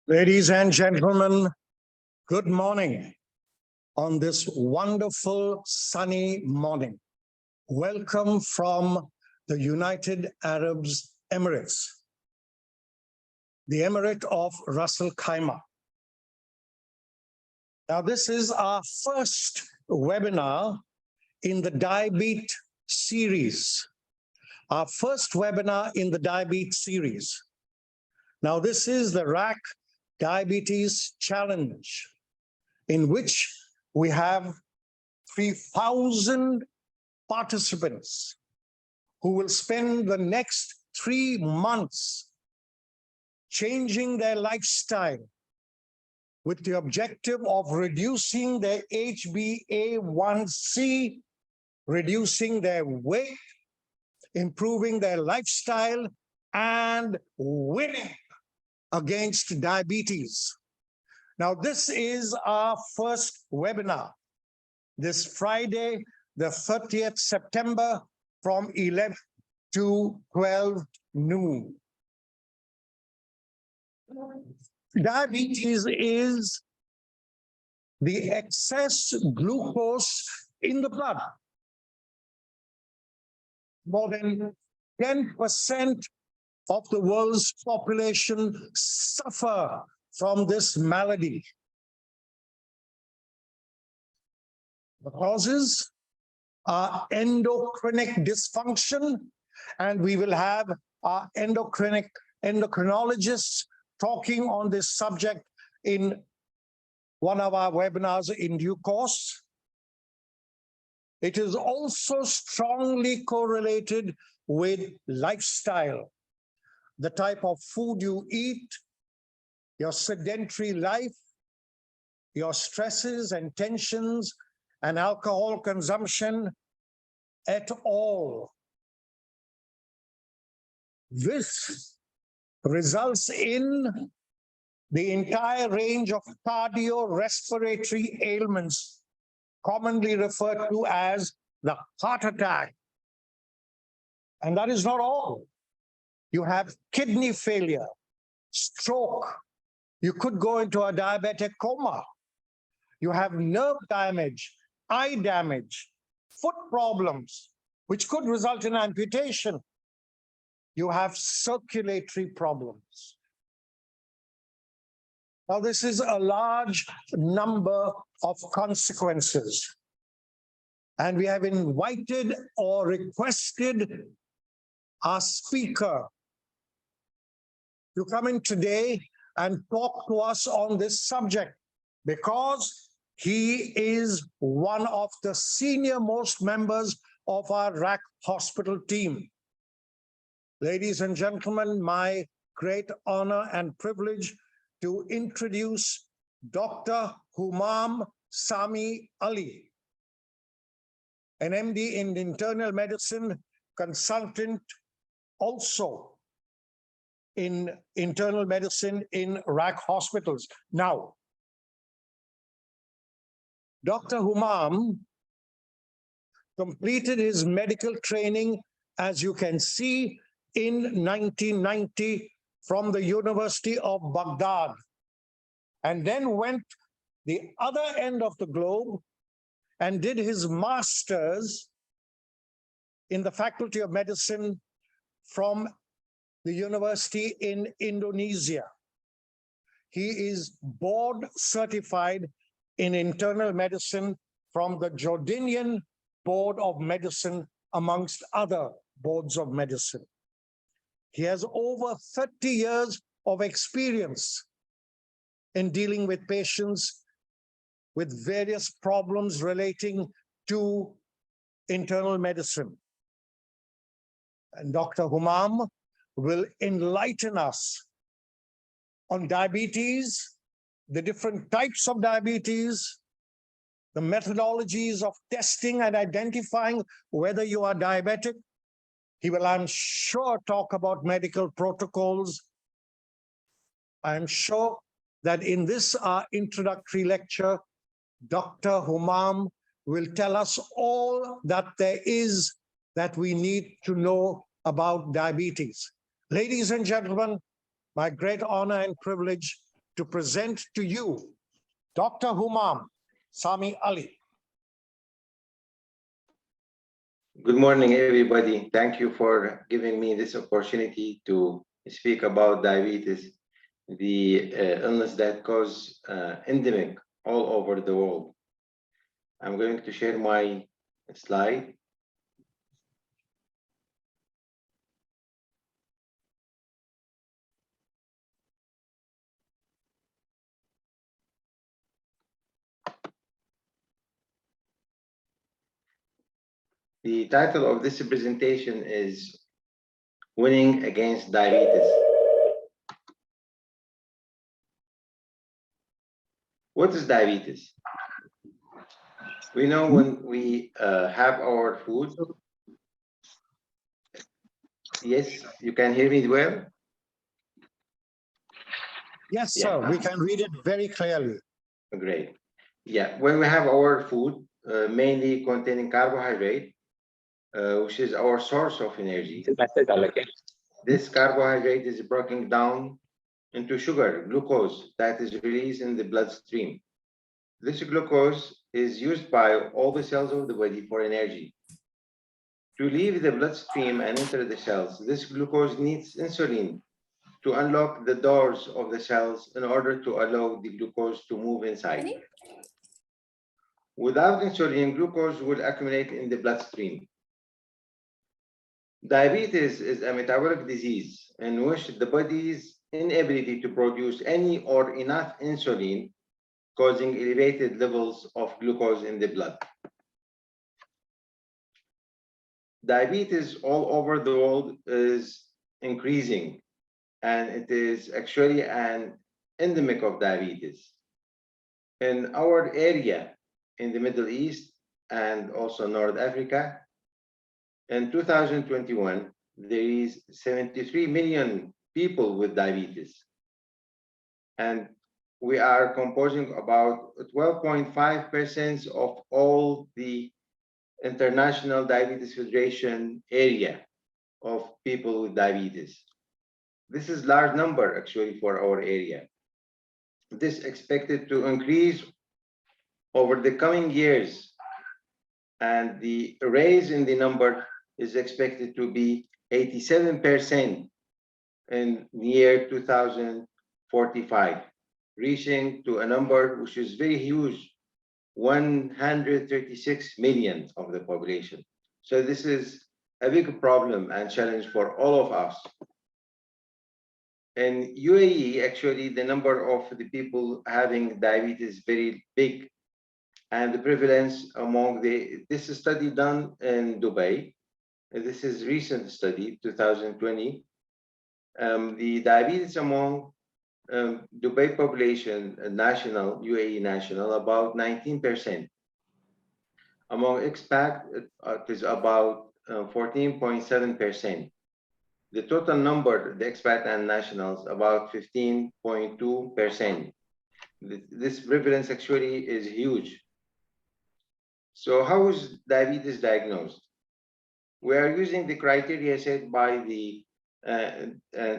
Ladies and gentlemen, good morning on this wonderful sunny morning. Welcome from the United Arab Emirates, the Emirate of Ras Al Khaimah. Now, this is our first webinar in the DiaBeat series. Our first webinar in the DiaBeat series. Now, this is the RAC Diabetes Challenge, in which we have 3,000 participants who will spend the next 3 months changing their lifestyle with the objective of reducing their HbA1c, reducing their weight, improving their lifestyle, and winning against diabetes. Now, this is our first webinar this Friday, the 30th September from 11 to 12 noon. Diabetes is the excess glucose in the blood. More than 10% of the world's population suffer from this malady. The causes are endocrinic dysfunction, and we will have our endocrinologists talking on this subject in one of our webinars in due course. It is also strongly correlated with lifestyle, the type of food you eat, your sedentary life, your stresses and tensions, and alcohol consumption et al. This results in the entire range of cardiorespiratory ailments, commonly referred to as the heart attack. And that is not all. You have kidney failure, stroke. You could go into a diabetic coma. You have nerve damage, eye damage, foot problems, which could result in amputation. You have circulatory problems. Now, this is a large number of consequences. And we have invited or requested our speaker to come in today and talk to us on this subject, because he is one of the senior most members of our RAC hospital team. Ladies and gentlemen, my great honor and privilege to introduce Dr. Humam Sami Ali, an MD in internal medicine, consultant also in internal medicine in RAC hospitals. Now, Dr. Humam completed his medical training, as you can see, in 1990 from the University of Baghdad, and then went the other end of the globe and did his master's in the Faculty of Medicine from the university in Indonesia. He is board certified in internal medicine from the Jordanian Board of Medicine, amongst other boards of medicine. He has over 30 years of experience in dealing with patients with various problems relating to internal medicine. And Dr. Humam will enlighten us on diabetes, the different types of diabetes, the methodologies of testing and identifying whether you are diabetic. He will, I'm sure, talk about medical protocols. I'm sure that in this introductory lecture, Dr. Humam will tell us all that there is that we need to know about diabetes. Ladies and gentlemen, my great honor and privilege to present to you Dr. Humam, Sami Ali. Good morning, everybody. Thank you for giving me this opportunity to speak about diabetes, the illness that causes endemic all over the world. I'm going to share my slide. The title of this presentation is Winning Against Diabetes. What is diabetes? We know when we have our food. Yes, you can hear me well? Yes, sir, we can read it very clearly. Great. Yeah, when we have our food, mainly containing carbohydrate, which is our source of energy. This carbohydrate is broken down into sugar, glucose, that is released in the bloodstream. This glucose is used by all the cells of the body for energy. To leave the bloodstream and enter the cells, this glucose needs insulin to unlock the doors of the cells in order to allow the glucose to move inside. Without insulin, glucose will accumulate in the bloodstream. Diabetes is a metabolic disease in which the body's inability to produce any or enough insulin, causing elevated levels of glucose in the blood. Diabetes all over the world is increasing, and it is actually an endemic of diabetes. In our area, in the Middle East and also North Africa, in 2021, there is 73 million people with diabetes. And we are composing about 12.5% of all the International Diabetes Federation area of people with diabetes. This is large number actually for our area. This is expected to increase over the coming years, and the raise in the number is expected to be 87% in the year 2045, reaching to a number which is very huge, 136 million of the population. So this is a big problem and challenge for all of us. In UAE, actually, the number of the people having diabetes is very big, and the prevalence among this is study done in Dubai. This is recent study, 2020. The diabetes among Dubai population, national, UAE national, about 19%. Among expat, it is about 14.7%. The total number, the expat and nationals, about 15.2%. This prevalence actually is huge. So how is diabetes diagnosed? We are using the criteria set by the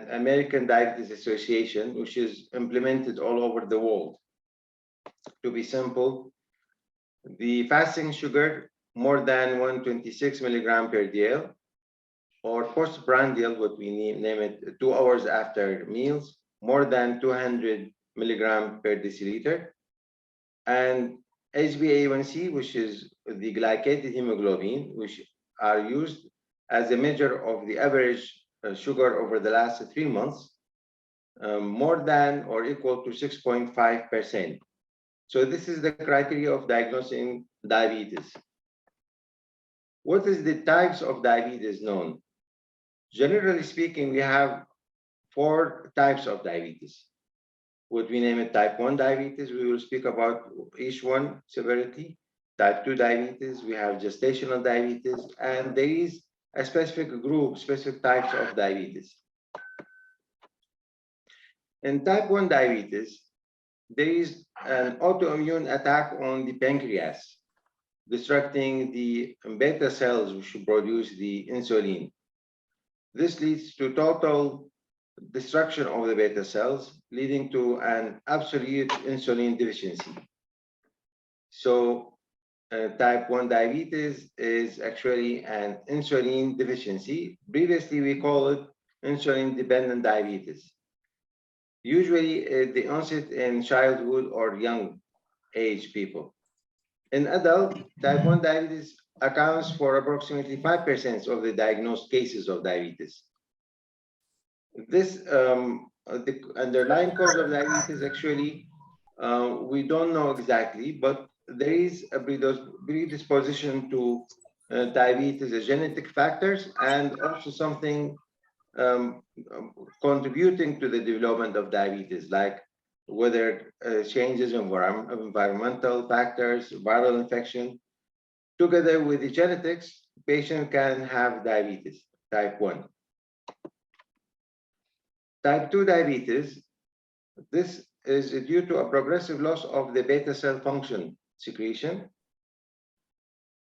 American Diabetes Association, which is implemented all over the world. To be simple, the fasting sugar more than 126 milligram per DL, or postprandial, what we name it, 2 hours after meals, more than 200 milligram per deciliter, and HbA1c, which is the glycated hemoglobin, which are used as a measure of the average sugar over the last 3 months, more than or equal to 6.5%. So this is the criteria of diagnosing diabetes. What is the types of diabetes known? Generally speaking, we have 4 types of diabetes. Would we name it type 1 diabetes? We will speak about each one separately. Type 2 diabetes, we have gestational diabetes, and there is a specific group, specific types of diabetes. In type 1 diabetes, there is an autoimmune attack on the pancreas, destructing the beta cells which produce the insulin. This leads to total destruction of the beta cells, leading to an absolute insulin deficiency. So type 1 diabetes is actually an insulin deficiency. Previously, we call it insulin-dependent diabetes. Usually, the onset in childhood or young age people. In adult, type 1 diabetes accounts for approximately 5% of the diagnosed cases of diabetes. This, the underlying cause of diabetes, actually, we don't know exactly, but there is a predisposition to diabetes, genetic factors, and also something um, contributing to the development of diabetes, like whether changes in environmental factors, viral infection. Together with the genetics, patient can have diabetes, type 1. Type 2 diabetes, this is due to a progressive loss of the beta cell function secretion.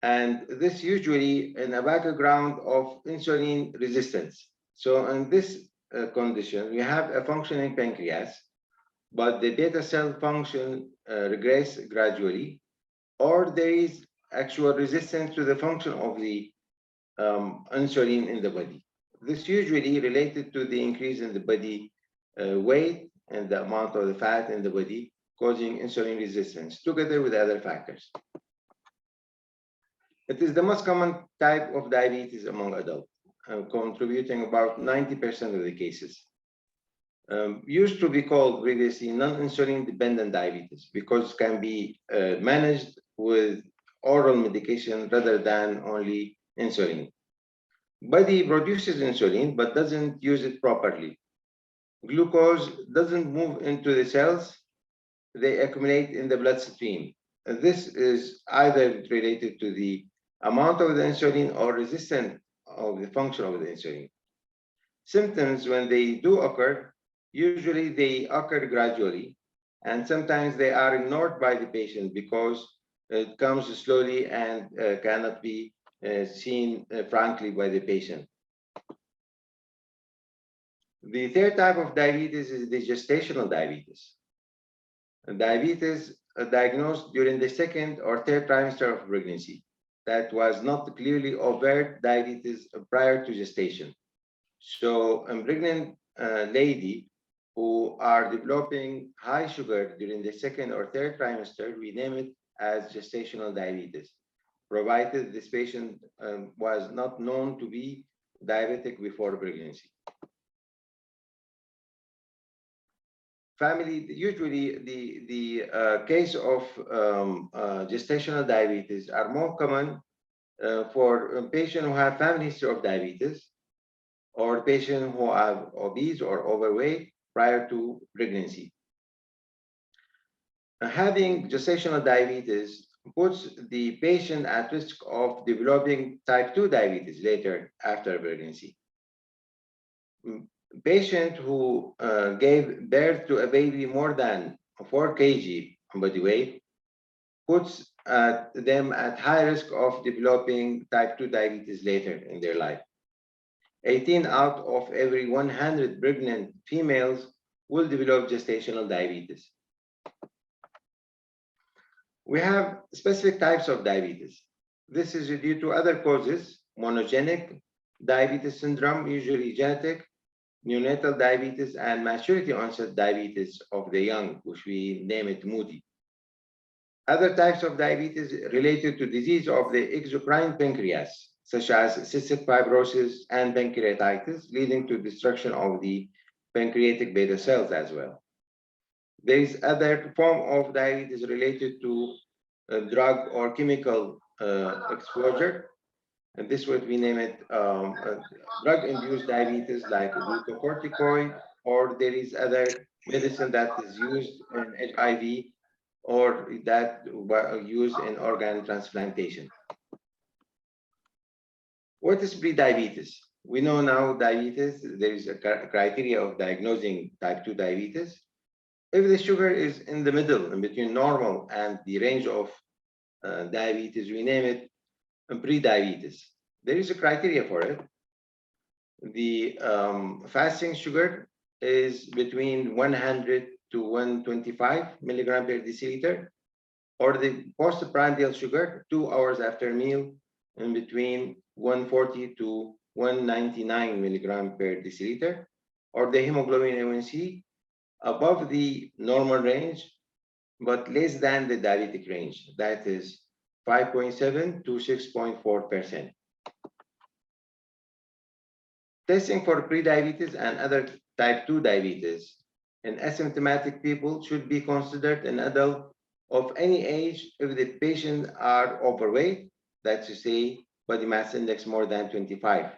And this usually in a background of insulin resistance. So in this condition, we have a functioning pancreas, but the beta cell function regress gradually, or there is actual resistance to the function of the insulin in the body. This usually related to the increase in the body weight and the amount of the fat in the body, causing insulin resistance, together with other factors. It is the most common type of diabetes among adults, contributing about 90% of the cases. Used to be called previously non-insulin dependent diabetes because it can be managed with oral medication rather than only insulin. Body produces insulin but doesn't use it properly. Glucose doesn't move into the cells, they accumulate in the bloodstream. This is either related to the amount of the insulin or resistant of the function of the insulin. Symptoms, when they do occur, usually they occur gradually, and sometimes they are ignored by the patient because it comes slowly and cannot be seen frankly by the patient. The third type of diabetes is the gestational diabetes. Diabetes diagnosed during the second or third trimester of pregnancy that was not clearly overt diabetes prior to gestation. So a pregnant lady who are developing high sugar during the second or third trimester, we name it as gestational diabetes, provided this patient was not known to be diabetic before pregnancy. Family, usually the case of gestational diabetes are more common for patients who have family history of diabetes or patients who are obese or overweight prior to pregnancy. Having gestational diabetes puts the patient at risk of developing type 2 diabetes later after pregnancy. Patient who gave birth to a baby more than 4 kg body weight puts them at high risk of developing type 2 diabetes later in their life. 18 out of every 100 pregnant females will develop gestational diabetes. We have specific types of diabetes. This is due to other causes: monogenic diabetes syndrome, usually genetic, neonatal diabetes, and maturity onset diabetes of the young, which we name it Moody. Other types of diabetes related to disease of the exocrine pancreas, such as cystic fibrosis and pancreatitis, leading to destruction of the pancreatic beta cells as well. There is other form of diabetes related to drug or chemical exposure, and this what we name it drug-induced diabetes, like glucocorticoid, or there is other medicine that is used in HIV or that were used in organ transplantation. What is prediabetes? We know now diabetes, there is a criteria of diagnosing type 2 diabetes. If the sugar is in the middle, in between normal and the range of diabetes, we name it pre-diabetes. There is a criteria for it. The fasting sugar is between 100 to 125 milligram per deciliter, or the postprandial sugar 2 hours after meal in between 140 to 199 milligram per deciliter, or the hemoglobin A1C above the normal range but less than the diabetic range, that is 5.7 to 6.4%. Testing for prediabetes and other type 2 diabetes in asymptomatic people should be considered an adult of any age if the patients are overweight, that's to say body mass index more than 25,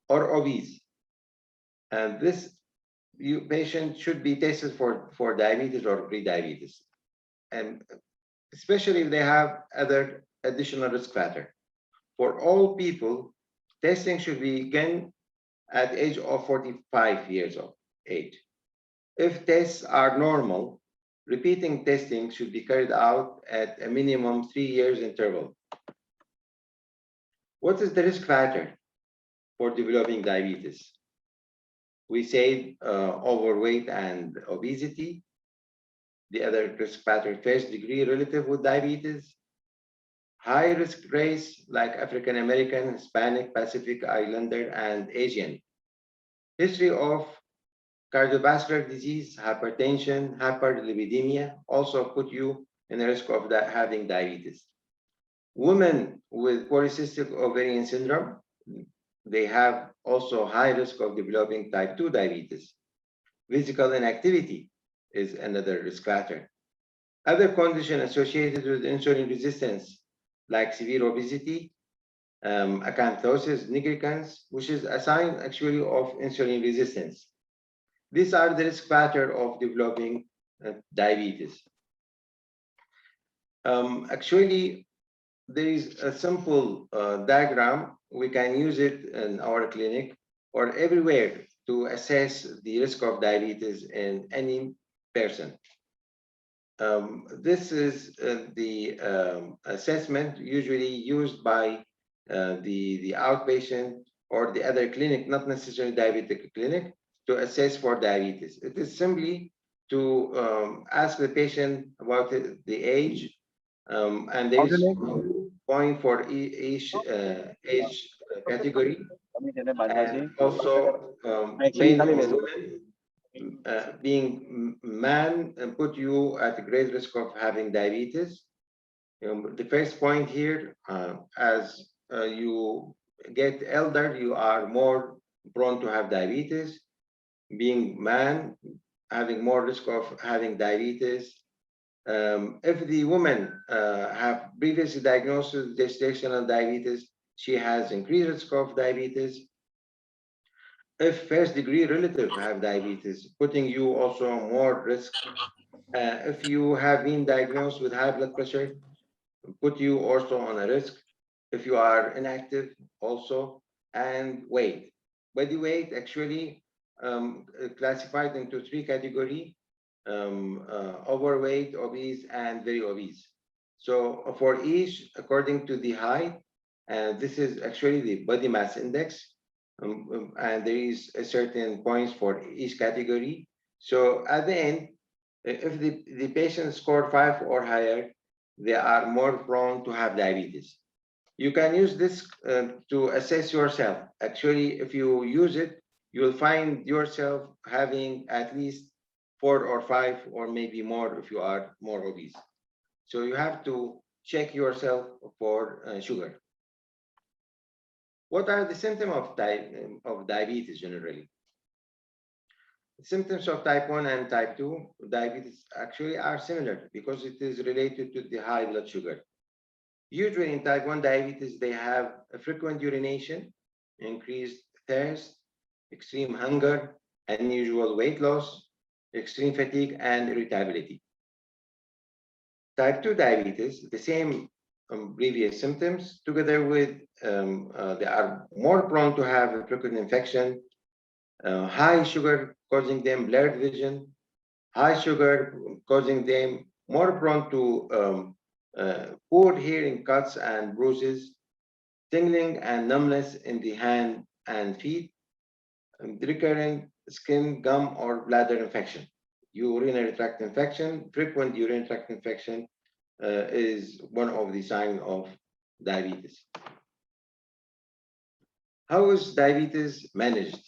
or obese. And this patient should be tested for diabetes or prediabetes, and especially if they have other additional risk factor. For all people, testing should begin at the age of 45 years of age. If tests are normal, repeating testing should be carried out at a minimum 3 years interval. What is the risk factor for developing diabetes? We said overweight and obesity. The other risk factor, first degree relative with diabetes, high risk race like African American, Hispanic, Pacific Islander, and Asian. History of cardiovascular disease, hypertension, hyperlipidemia also put you in the risk of having diabetes. Women with polycystic ovarian syndrome, they have also high risk of developing type 2 diabetes. Physical inactivity is another risk factor. Other conditions associated with insulin resistance, like severe obesity, acanthosis nigricans, which is a sign actually of insulin resistance. These are the risk factors of developing diabetes. Actually, there is a simple diagram. We can use it in our clinic or everywhere to assess the risk of diabetes in any person. This is the assessment usually used by the outpatient or the other clinic, not necessarily diabetic clinic, to assess for diabetes. It is simply to ask the patient about the age, and there is point for each age category, and also mainly for women. Being man put you at a great risk of having diabetes. The first point here, as you get elder, you are more prone to have diabetes. Being man, having more risk of having diabetes. If the woman have previously diagnosed with gestational diabetes, she has increased risk of diabetes. If first degree relative have diabetes, putting you also more risk. If you have been diagnosed with high blood pressure, put you also on a risk. If you are inactive also, and weight. Body weight actually classified into 3 categories, overweight, obese, and very obese. So for each, according to the height, this is actually the body mass index, and there is a certain points for each category. So at the end, if the patient scored 5 or higher, they are more prone to have diabetes. You can use this to assess yourself. Actually, if you use it, you'll find yourself having at least 4 or 5 or maybe more if you are more obese. So you have to check yourself for sugar. What are the symptoms of diabetes generally? The symptoms of type 1 and type 2 diabetes actually are similar because it is related to the high blood sugar. Usually in type 1 diabetes, they have a frequent urination, increased thirst, extreme hunger, unusual weight loss, extreme fatigue, and irritability. Type 2 diabetes, the same previous symptoms, together with they are more prone to have a frequent infection, high sugar causing them blurred vision, high sugar causing them more prone to poor hearing, cuts and bruises, tingling and numbness in the hand and feet, recurrent skin, gum, or bladder infection. Urinary tract infection, frequent urinary tract infection is one of the signs of diabetes. How is diabetes managed?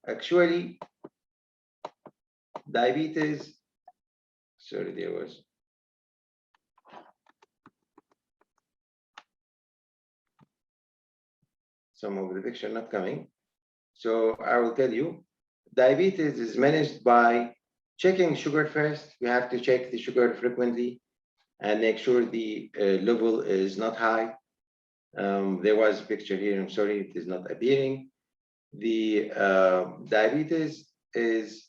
Actually, diabetes, sorry, there was some of the picture not coming. So I will tell you, diabetes is managed by checking sugar first. We have to check the sugar frequently and make sure the level is not high. There was a picture here, I'm sorry, it is not appearing. The diabetes is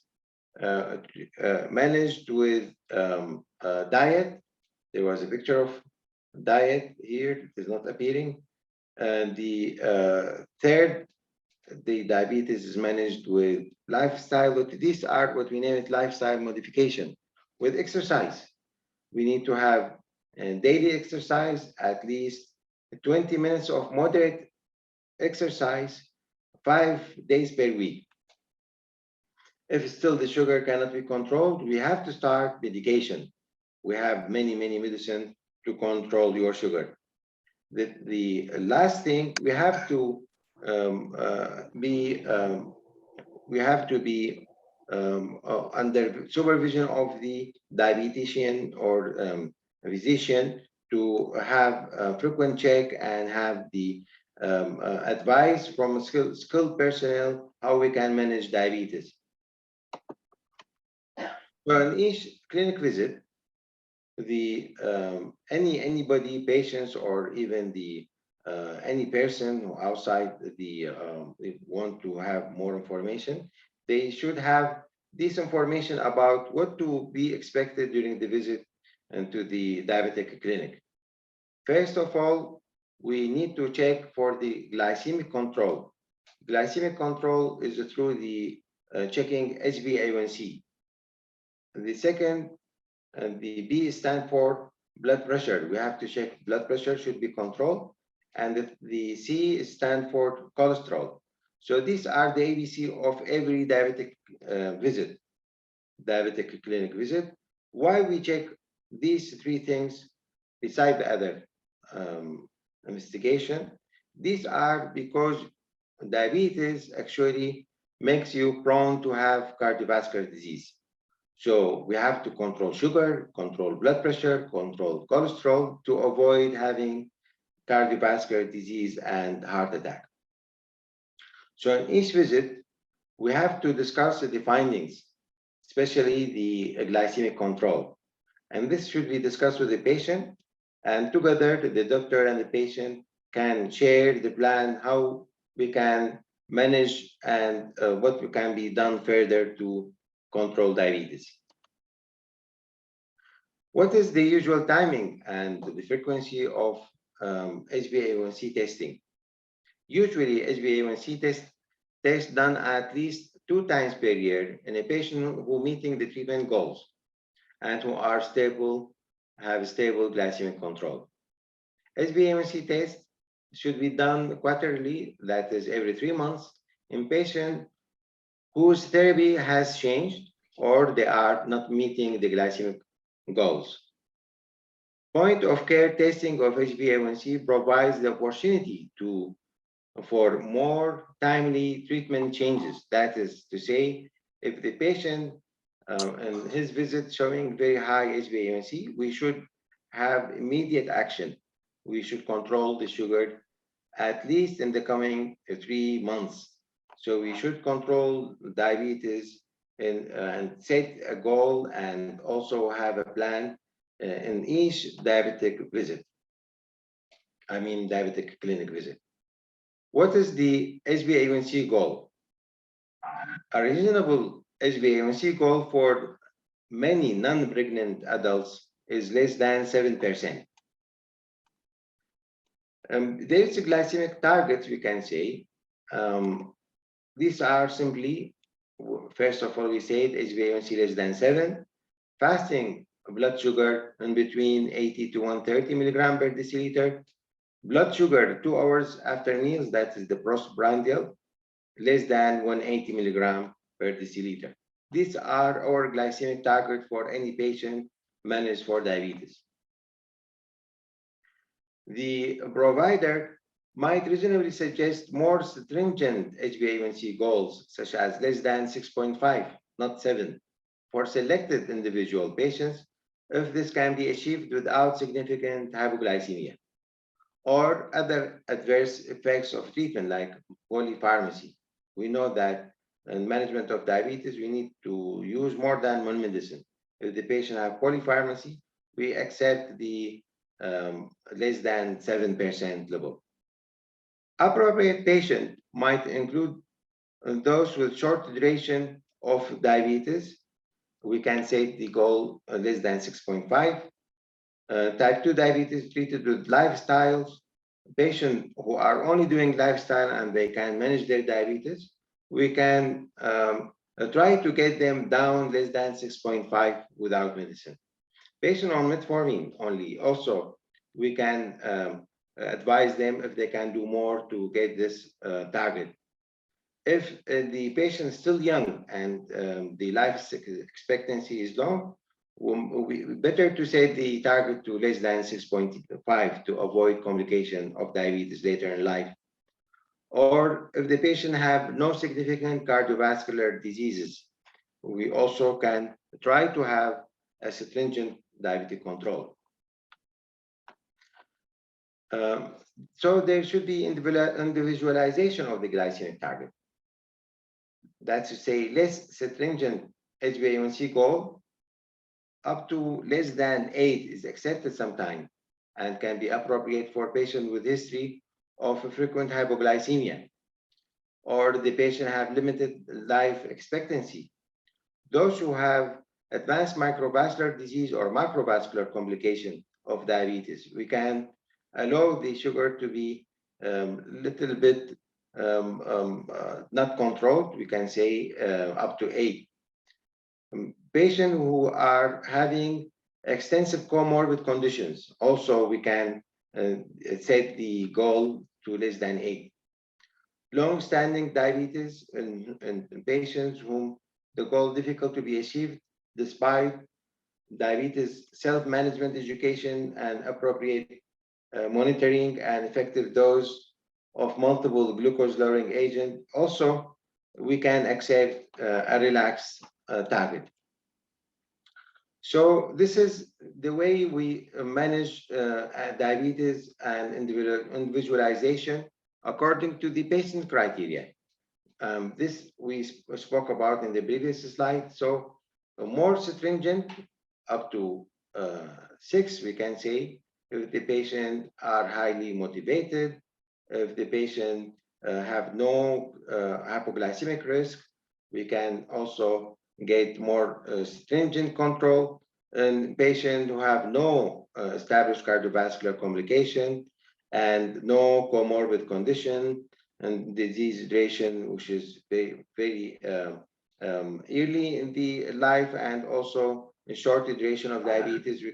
managed with diet. There was a picture of diet here, it is not appearing. And the third, the diabetes is managed with lifestyle. These are what we name it lifestyle modification with exercise. We need to have daily exercise, at least 20 minutes of moderate exercise, 5 days per week. If still the sugar cannot be controlled, we have to start medication. We have many medicine to control your sugar. The last thing, we have to be under supervision of the dietitian or physician to have a frequent check and have the advice from skilled personnel how we can manage diabetes. So in each clinic visit, the anybody, patients, or even the any person who outside the want to have more information, they should have this information about what to be expected during the visit and to the diabetic clinic. First of all, we need to check for the glycemic control. Glycemic control is through the checking HbA1c. The second, the B stand for blood pressure. We have to check blood pressure should be controlled. And the C stand for cholesterol. So these are the ABC of every diabetic visit, diabetic clinic visit. Why we check these three things beside the other investigation? These are because diabetes actually makes you prone to have cardiovascular disease. So we have to control sugar, control blood pressure, control cholesterol to avoid having cardiovascular disease and heart attack. So in each visit, we have to discuss the findings, especially the glycemic control. And this should be discussed with the patient, and together the doctor and the patient can share the plan, how we can manage and what can be done further to control diabetes. What is the usual timing and the frequency of HbA1c testing? Usually, HbA1c test done at least 2 times per year in a patient who meeting the treatment goals and who are stable, have stable glycemic control. HbA1c test should be done quarterly, that is every 3 months, in patients whose therapy has changed or they are not meeting the glycemic goals. Point of care testing of HbA1c provides the opportunity for more timely treatment changes. That is to say, if the patient and his visit showing very high HbA1c, we should have immediate action. We should control the sugar at least in the coming 3 months. So we should control diabetes and set a goal and also have a plan in each diabetic visit. I mean diabetic clinic visit. What is the HbA1c goal? A reasonable HbA1c goal for many non-pregnant adults is less than 7%. There's a glycemic target, we can say. These are simply, first of all, we said HbA1c less than 7, fasting blood sugar in between 80 to 130 milligram per deciliter, blood sugar 2 hours after meals, that is the postprandial, less than 180 milligram per deciliter. These are our glycemic target for any patient managed for diabetes. The provider might reasonably suggest more stringent HbA1c goals, such as less than 6.5, not 7, for selected individual patients, if this can be achieved without significant hypoglycemia or other adverse effects of treatment like polypharmacy. We know that in management of diabetes, we need to use more than one medicine. If the patient have polypharmacy, we accept the less than 7% level. Appropriate patient might include those with short duration of diabetes. We can set the goal less than 6.5. Type 2 diabetes treated with lifestyles, patients who are only doing lifestyle and they can manage their diabetes, we can try to get them down less than 6.5 without medicine. Patient on metformin only, also, we can advise them if they can do more to get this target. If the patient is still young and the life expectancy is long, better to set the target to less than 6.5 to avoid complication of diabetes later in life. Or if the patient have no significant cardiovascular diseases, we also can try to have a stringent diabetic control. So there should be individualization of the glycemic target. That's to say, less stringent HbA1c goal up to less than 8 is accepted sometimes and can be appropriate for patients with history of frequent hypoglycemia, or the patient have limited life expectancy. Those who have advanced microvascular disease or macrovascular complication of diabetes, we can allow the sugar to be little bit not controlled, we can say up to 8. Patients who are having extensive comorbid conditions, also we can set the goal to less than 8. Long-standing diabetes in patients whom the goal difficult to be achieved despite diabetes self-management education and appropriate monitoring and effective dose of multiple glucose-lowering agent. Also, we can accept a relaxed target. So this is the way we manage diabetes and individualization according to the patient criteria. This we spoke about in the previous slide. So more stringent, up to 6, we can say, if the patient are highly motivated, if the patient have no hypoglycemic risk, we can also get more stringent control in patients who have no established cardiovascular complication and no comorbid condition and disease duration, which is very early in the life, and also a short duration of diabetes. We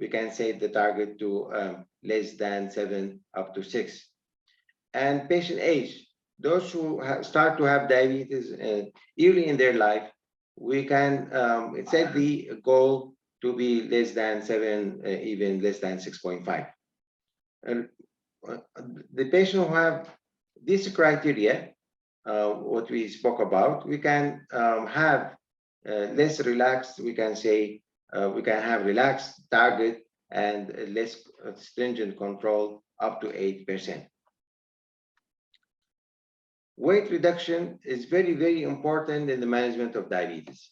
can set the target to less than 7 up to 6. And patient age, those who start to have diabetes early in their life, we can set the goal to be less than 7, even less than 6.5. And the patient who have this criteria, what we spoke about, we can have less relaxed, we can say, we can have relaxed target and less stringent control up to 8%. Weight reduction is very, very important in the management of diabetes.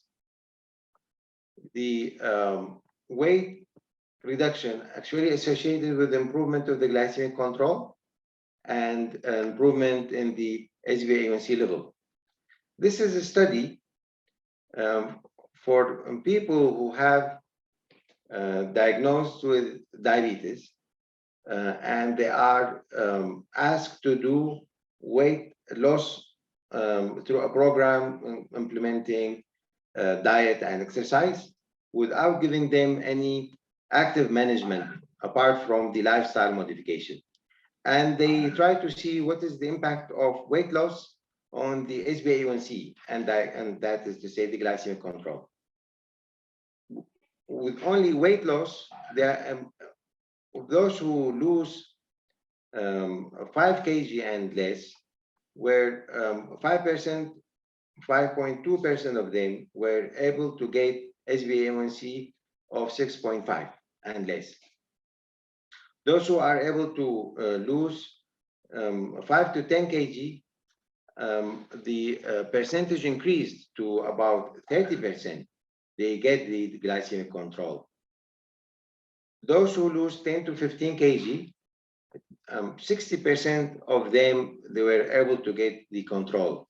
The weight reduction actually associated with improvement of the glycemic control and improvement in the HbA1c level. This is a study for people who have diagnosed with diabetes and they are asked to do weight loss through a program implementing diet and exercise without giving them any active management apart from the lifestyle modification. And they try to see what is the impact of weight loss on the HbA1c, and that is to say the glycemic control. With only weight loss, those who lose 5 kg and less, where 5%, 5.2% of them were able to get HbA1c of 6.5 and less. Those who are able to lose 5 to 10 kg, the percentage increased to about 30%. They get the glycemic control. Those who lose 10 to 15 kg, 60% of them, they were able to get the control,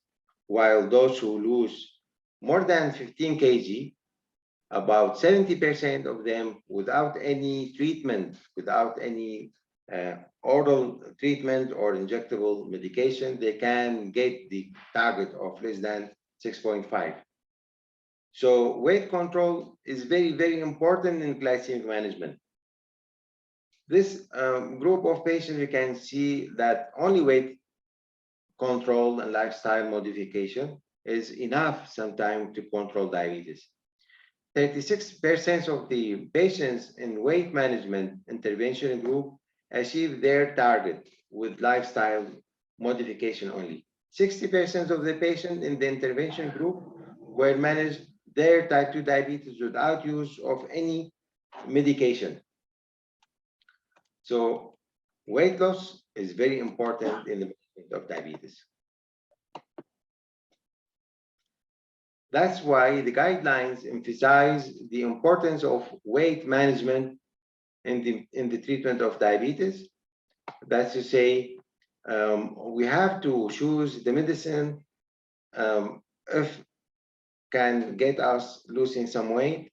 while those who lose more than 15 kg, about 70% of them, without any treatment, without any oral treatment or injectable medication, they can get the target of less than 6.5. So weight control is very, very important in glycemic management. This group of patients, you can see that only weight control and lifestyle modification is enough sometimes to control diabetes. 36% of the patients in weight management intervention group achieve their target with lifestyle modification only. 60% of the patients in the intervention group were managed their type 2 diabetes without use of any medication. So weight loss is very important in the management of diabetes. That's why the guidelines emphasize the importance of weight management in the treatment of diabetes. That's to say, we have to choose the medicine if can get us losing some weight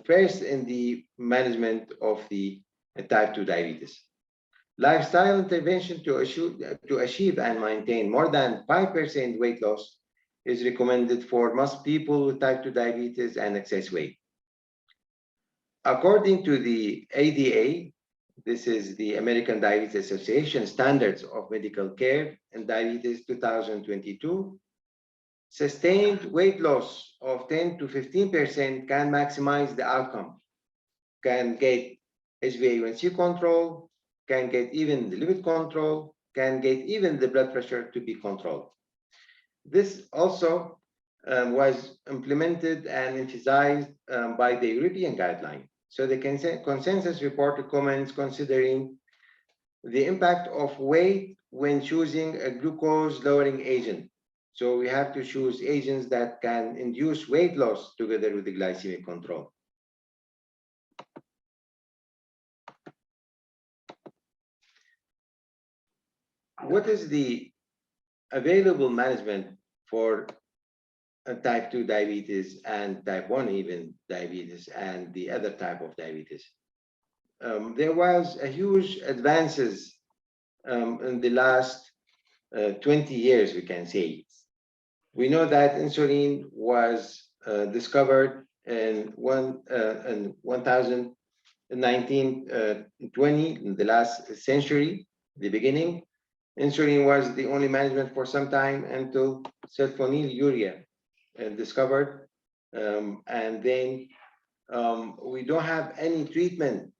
first in the management of the type 2 diabetes. Lifestyle intervention to achieve and maintain more than 5% weight loss is recommended for most people with type 2 diabetes and excess weight. According to the ADA, this is the American Diabetes Association Standards of Medical Care in Diabetes 2022, sustained weight loss of 10 to 15% can maximize the outcome, can get HbA1c control, can get even the lipid control, can get even the blood pressure to be controlled. This also was implemented and emphasized by the European guideline. So the consensus report recommends considering the impact of weight when choosing a glucose lowering agent. So we have to choose agents that can induce weight loss together with the glycemic control. What is the available management for type 2 diabetes and type 1 even diabetes and the other type of diabetes? There was a huge advances in the last 20 years, we can say. We know that insulin was discovered in 1920, in the last century, the beginning. Insulin was the only management for some time until sulfonylurea discovered, and then we don't have any treatment,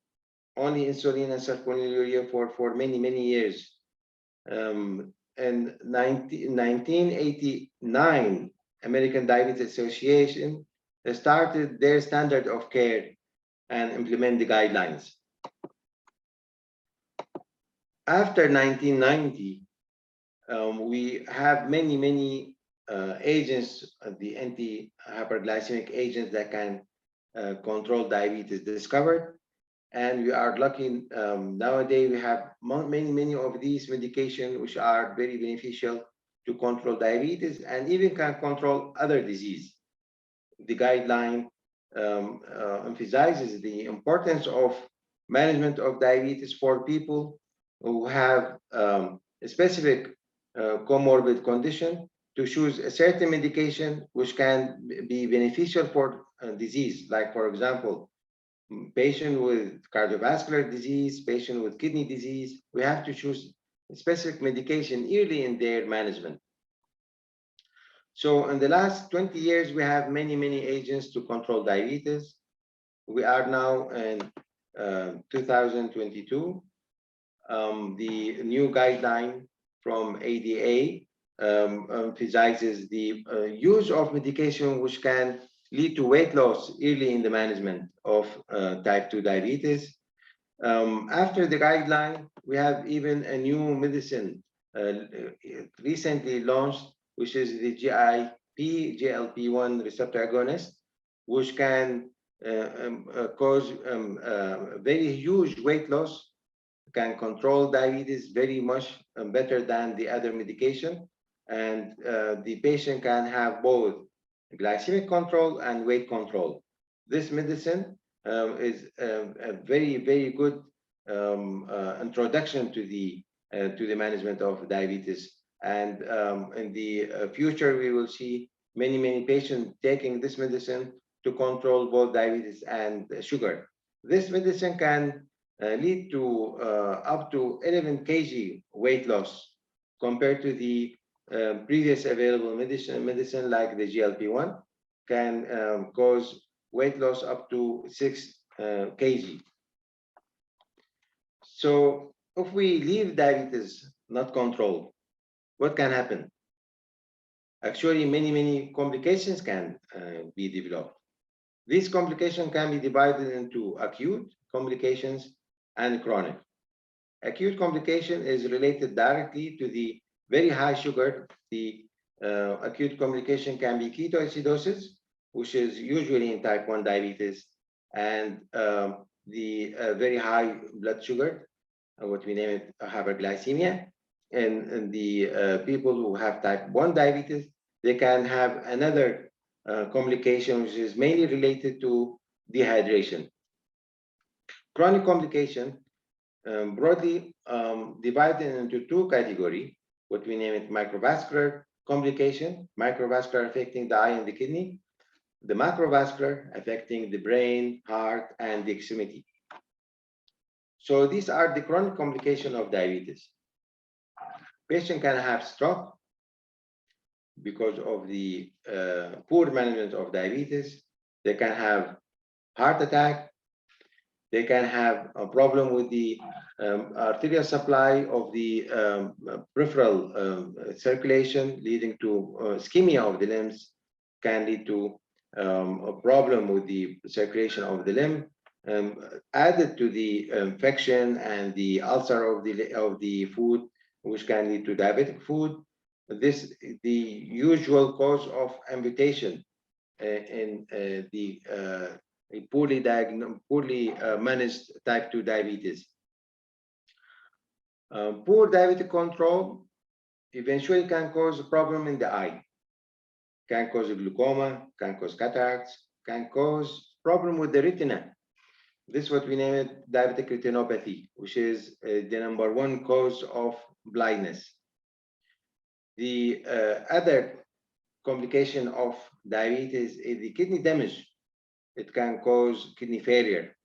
only insulin and sulfonylurea for many years. In 1989, American Diabetes Association started their standard of care and implement the guidelines. After 1990, we have many agents, the anti-hyperglycemic agents that can control diabetes discovered. And we are lucky nowadays we have many of these medications which are very beneficial to control diabetes and even can control other disease. The guideline emphasizes the importance of management of diabetes for people who have a specific comorbid condition, to choose a certain medication which can be beneficial for disease, like for example, patient with cardiovascular disease, patient with kidney disease. We have to choose a specific medication early in their management. So in the last 20 years, we have many agents to control diabetes. We are now in 2022. The new guideline from ADA emphasizes the use of medication which can lead to weight loss early in the management of type 2 diabetes. After the guideline, we have even a new medicine recently launched, which is the GLP-1 receptor agonist, which can cause very huge weight loss, can control diabetes very much better than the other medication. And the patient can have both glycemic control and weight control. This medicine is a very good introduction to the management of diabetes. And in the future, we will see many patients taking this medicine to control both diabetes and sugar. This medicine can lead to up to 11 kg weight loss compared to the previous available medicine like the GLP-1 can cause weight loss up to 6 kg. So if we leave diabetes not controlled, what can happen? Actually, many complications can be developed. These complications can be divided into acute complications and chronic. Acute complication is related directly to the very high sugar. The acute complication can be ketoacidosis, which is usually in type 1 diabetes, and the very high blood sugar, what we name it hyperglycemia. And the people who have type 1 diabetes, they can have another complication, which is mainly related to dehydration. Chronic complication broadly divided into two categories, what we name it microvascular complication, microvascular affecting the eye and the kidney, the macrovascular affecting the brain, heart, and the extremity. So these are the chronic complications of diabetes. Patient can have stroke because of the poor management of diabetes. They can have heart attack. They can have a problem with the arterial supply of the peripheral circulation, leading to ischemia of the limbs, can lead to a problem with the circulation of the limb, added to the infection and the ulcer of the food, which can lead to diabetic food. This is the usual cause of amputation in the poorly managed type 2 diabetes. Poor diabetic control eventually can cause a problem in the eye, can cause glaucoma, can cause cataracts, can cause problem with the retina. This is what we name it diabetic retinopathy, which is the #1 cause of blindness. The other complication of diabetes is the kidney damage. It can cause kidney failure,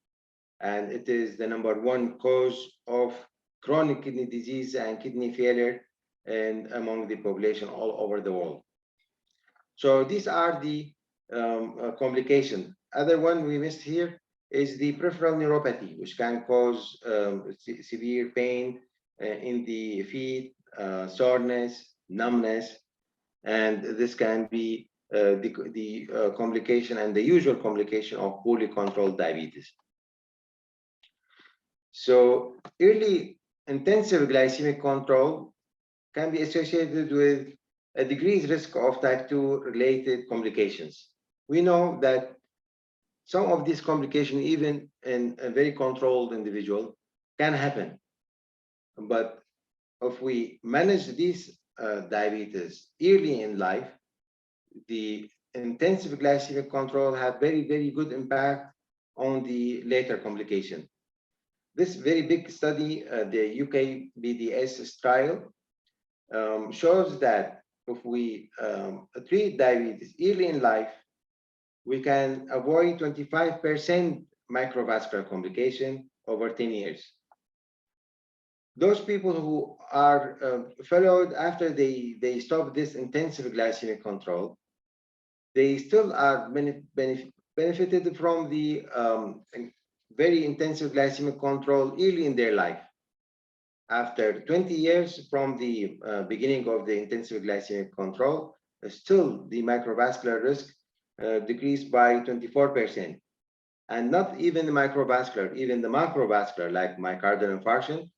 and it is the #1 cause of chronic kidney disease and kidney failure and among the population all over the world. So these are the complications. Other one we missed here is the peripheral neuropathy, which can cause severe pain in the feet, soreness, numbness, and this can be the complication and the usual complication of poorly controlled diabetes. So early intensive glycemic control can be associated with a decreased risk of type 2 related complications. We know that some of these complications, even in a very controlled individual, can happen. But if we manage these diabetes early in life, the intensive glycemic control have very good impact on the later complication. This very big study, the UK BDS trial, shows that if we treat diabetes early in life, we can avoid 25% microvascular complication over 10 years. those people who are followed after they stop this intensive glycemic control, they still are benefited from the very intensive glycemic control early in their life. After 20 years from the beginning of the intensive glycemic control, still the microvascular risk decreased by 24%. And not even the microvascular, even the macrovascular, like myocardial infarction,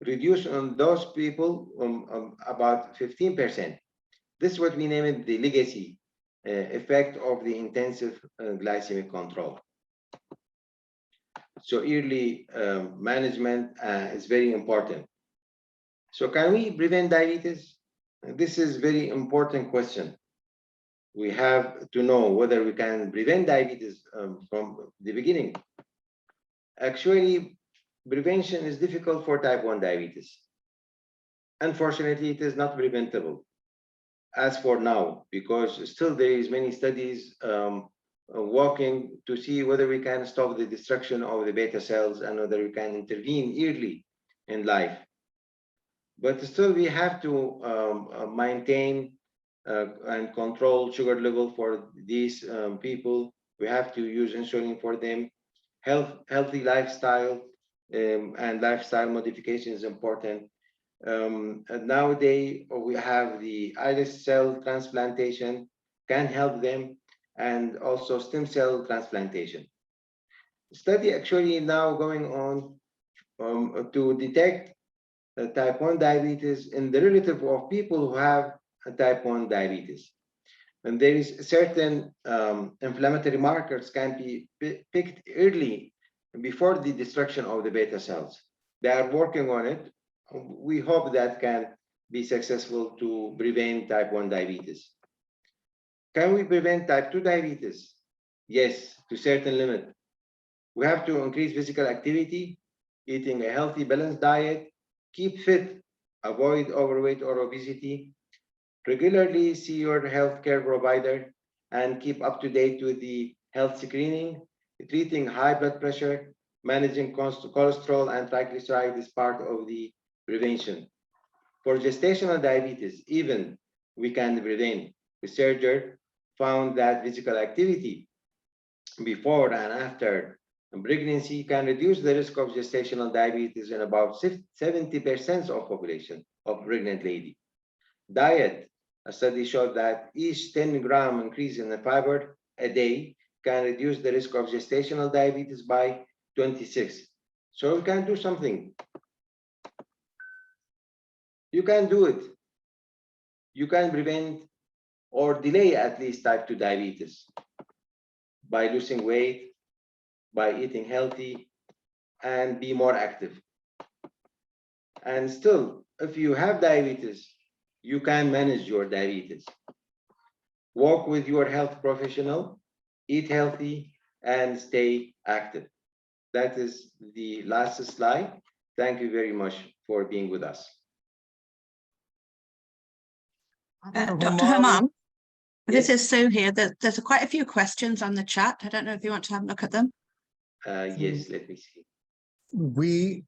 reduced on those people about 15%. This is what we name it the legacy effect of the intensive glycemic control. So early management is very important. So can we prevent diabetes? This is very important question. We have to know whether we can prevent diabetes from the beginning. Actually, prevention is difficult for type 1 diabetes. Unfortunately, it is not preventable as for now, because still there is many studies working to see whether we can stop the destruction of the beta cells and whether we can intervene early in life. But still we have to maintain and control sugar level for these people. We have to use insulin for them. Healthy lifestyle and lifestyle modification is important. And nowadays we have the islet cell transplantation can help them, and also stem cell transplantation. Study actually now going on to detect type 1 diabetes in the relative of people who have type 1 diabetes. And there is certain inflammatory markers can be picked early before the destruction of the beta cells. They are working on it. We hope that can be successful to prevent type 1 diabetes. Can we prevent type 2 diabetes? Yes, to certain limit. We have to increase physical activity, eating a healthy, balanced diet, keep fit, avoid overweight or obesity, regularly see your healthcare provider, and keep up to date with the health screening, treating high blood pressure, managing cholesterol and triglyceride is part of the prevention. For gestational diabetes, even we can prevent. Researchers found that physical activity before and after pregnancy can reduce the risk of gestational diabetes in about 70% of population of pregnant lady. Diet, a study showed that each 10-gram increase in the fiber a day can reduce the risk of gestational diabetes by 26. So we can do something. You can do it. You can prevent or delay at least type 2 diabetes by losing weight, by eating healthy, and be more active. And still, if you have diabetes, you can manage your diabetes. Work with your health professional, eat healthy, and stay active. That is the last slide. Thank you very much for being with us. Dr. Humam, this is Sue here. There's quite a few questions on the chat. I don't know if you want to have a look at them. Yes, let me see. We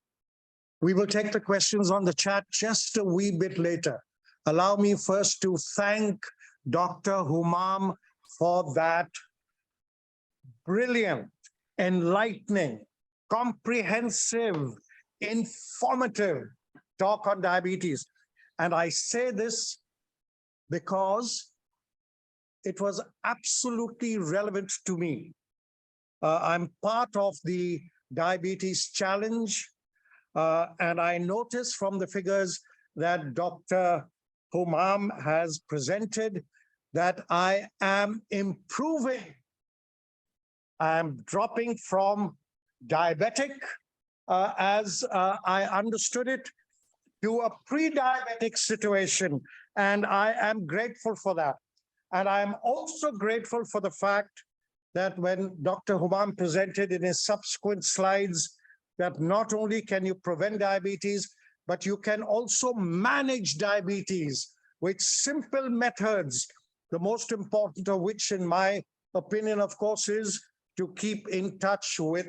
will take the questions on the chat just a wee bit later. Allow me first to thank Dr. Humam for that brilliant, enlightening, comprehensive, informative talk on diabetes. And I say this because it was absolutely relevant to me. I'm part of the Diabetes Challenge, and I noticed from the figures that Dr. Humam has presented that I am improving. I'm dropping from diabetic, as I understood it, to a pre-diabetic situation, and I am grateful for that. And I'm also grateful for the fact that when Dr. Humam presented in his subsequent slides that not only can you prevent diabetes, but you can also manage diabetes with simple methods, the most important of which, in my opinion, of course, is to keep in touch with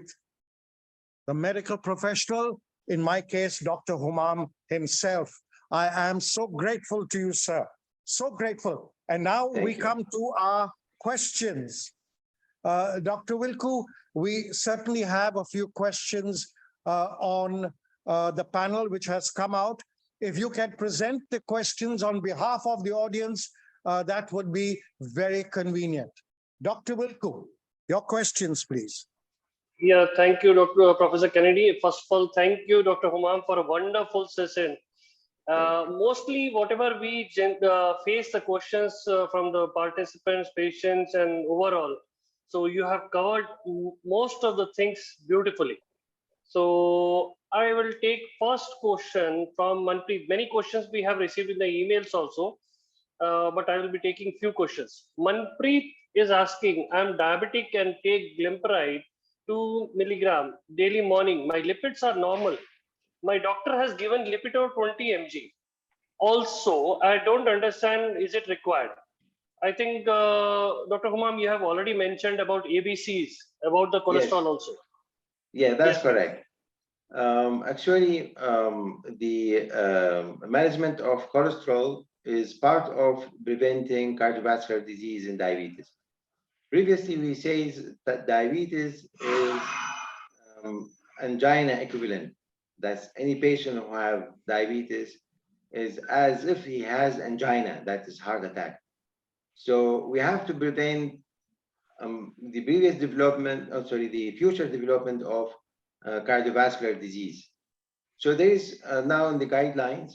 the medical professional in my case, Dr. Humam himself. I am so grateful to you, sir. So grateful. And now Thank we you. come to our questions. Dr. Wilku, we certainly have a few questions on the panel which has come out. If you can present the questions on behalf of the audience, that would be very convenient. Dr. Wilku, your questions, please. Yeah, thank you, Professor Kennedy. First of all, thank you, Dr. Humam, for a wonderful session. Mostly, whatever we face the questions from the participants, patients, and overall. So you have covered most of the things beautifully. So I will take first question from Manpreet. Many questions we have received in the emails also, but I will be taking few questions. Manpreet is asking, I'm diabetic and take glimepiride 2 milligram daily morning. My lipids are normal. My doctor has given Lipitor 20 mg. Also, I don't understand, is it required? I think, Dr. Humam, you have already mentioned about ABCs, about the Yes. cholesterol also. Yeah, that's Yes. correct. Actually, the management of cholesterol is part of preventing cardiovascular disease and diabetes. Previously, we say that diabetes is angina equivalent. That's any patient who have diabetes is as if he has angina, that is heart attack. So we have to prevent the previous development, the future development of cardiovascular disease. So there is now in the guidelines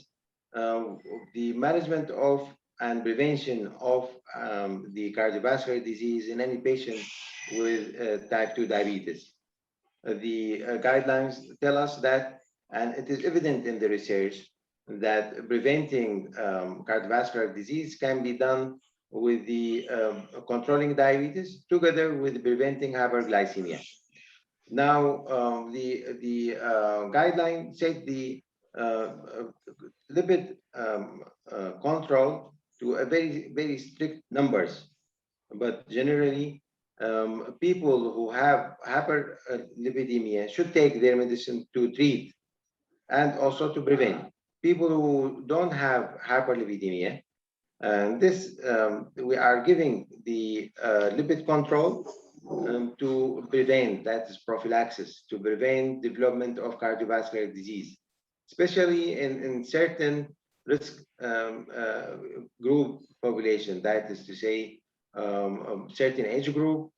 the management of and prevention of the cardiovascular disease in any patient with type 2 diabetes. The guidelines tell us that, and it is evident in the research, that preventing cardiovascular disease can be done with the controlling diabetes together with preventing hyperglycemia. Now, the guideline set the lipid control to a very strict numbers, but generally, people who have hyperlipidemia should take their medicine to treat and also to prevent. People who don't have hyperlipidemia, and this we are giving the lipid control to prevent, that is prophylaxis, to prevent development of cardiovascular disease, especially in certain risk group population, that is to say, certain age group,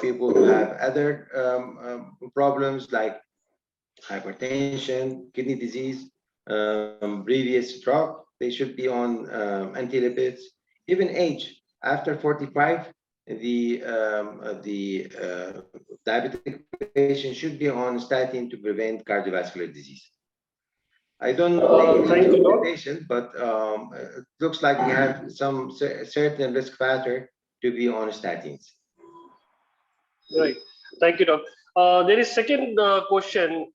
people who have other problems like hypertension, kidney disease, previous stroke, they should be on anti-lipids. Even age, after 45, the diabetic patient should be on statin to prevent cardiovascular disease. I don't know the age of the patient, but it looks like we have some certain risk factor to be on statins. Right. Thank you, Doc. There is second question.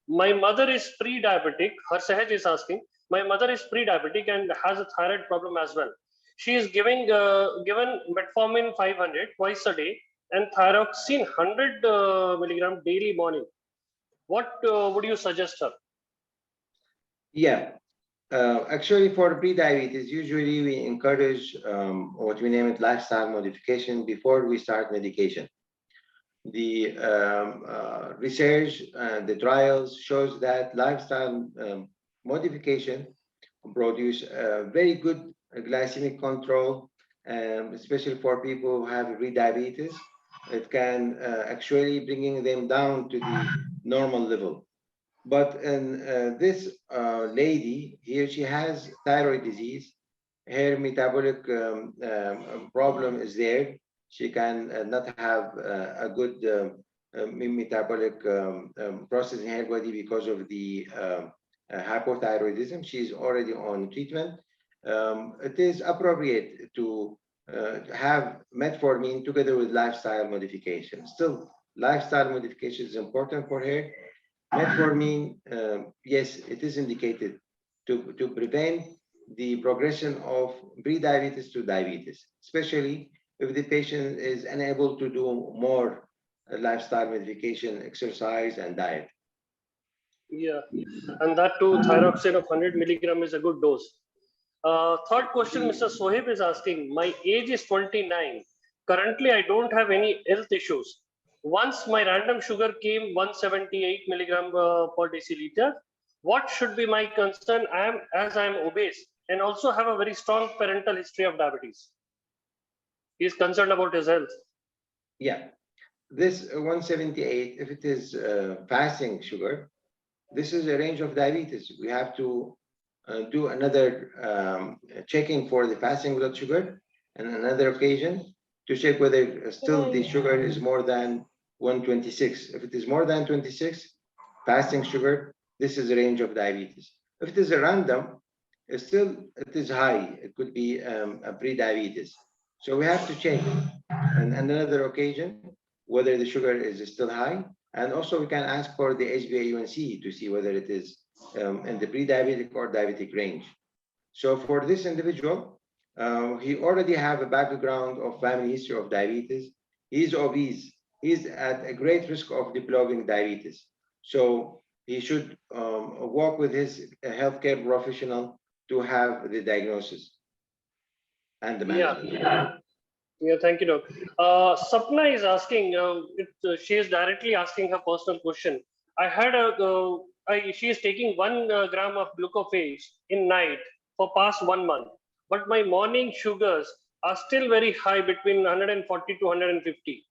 My mother is pre-diabetic. Her Sahaj is asking, my mother is pre-diabetic and has a thyroid problem as well. She is given metformin 500 twice a day and thyroxine 100 milligram daily morning. What would you suggest her? Yeah, actually for pre-diabetes, usually we encourage what we name it lifestyle modification before we start medication. The research and the trials shows that lifestyle modification produce very good glycemic control, especially for people who have pre-diabetes. It can actually bringing them down to the normal level. But in this lady, she has thyroid disease. Her metabolic problem is there. She can not have a good metabolic process in her body because of the hypothyroidism. She's already on treatment. It is appropriate to have metformin together with lifestyle modification. Still, lifestyle modification is important for her. Metformin, yes, it is indicated to prevent the progression of pre-diabetes to diabetes, especially if the patient is unable to do more lifestyle modification, exercise, and diet. Yeah, and that too, thyroxine of 100 milligram is a good dose. Third question, Mr. Sohib is asking, my age is 29. Currently, I don't have any health issues. Once my random sugar came 178 milligram per deciliter, what should be my concern? I am obese and also have a very strong parental history of diabetes. He is concerned about his health. Yeah, this 178, if it is fasting sugar, this is a range of diabetes. We have to do another checking for the fasting blood sugar and another occasion to check whether still the sugar is more than 126. If it is more than 26, fasting sugar, this is a range of diabetes. If it is a random, it is high. It could be a pre-diabetes. So we have to check on another occasion whether the sugar is still high. And also we can ask for the HbA1c to see whether it is in the pre-diabetic or diabetic range. So for this individual, he already have a background of family history of diabetes. He's obese. He's at a great risk of developing diabetes. So he should work with his healthcare professional to have the diagnosis and the management. Yeah, thank you, Doc. Sapna is asking, she is directly asking her personal question. She is taking 1 gram of glucophage in night for past 1 month, but my morning sugars are still very high between 140 to 150.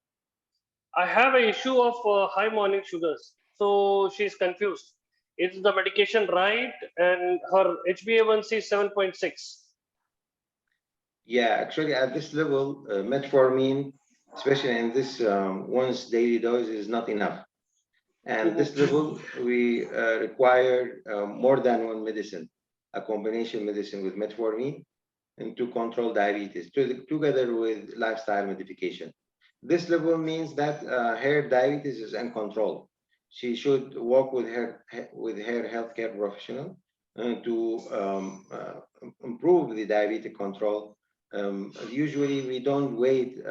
I have an issue of high morning sugars, so she is confused. Is the medication right? And her HbA1c is 7.6. Yeah, actually, at this level, metformin, especially in this once daily dose, is not enough. And this level, we require more than one medicine, a combination medicine with metformin, and to control diabetes, together with lifestyle modification. This level means that her diabetes is uncontrolled. She should work with her healthcare professional to improve the diabetic control. Usually, we don't wait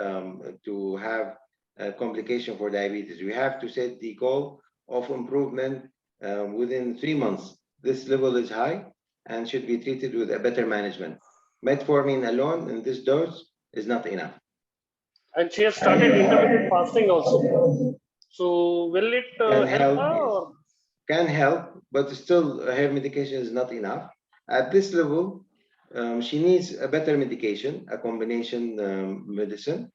to have a complication for diabetes. We have to set the goal of improvement within 3 months. This level is high and should be treated with a better management. Metformin alone in this dose is not enough. And she has started intermittent fasting also. So will it help her? Or? Can help, but still her medication is not enough. At this level, she needs a better medication, a combination medicine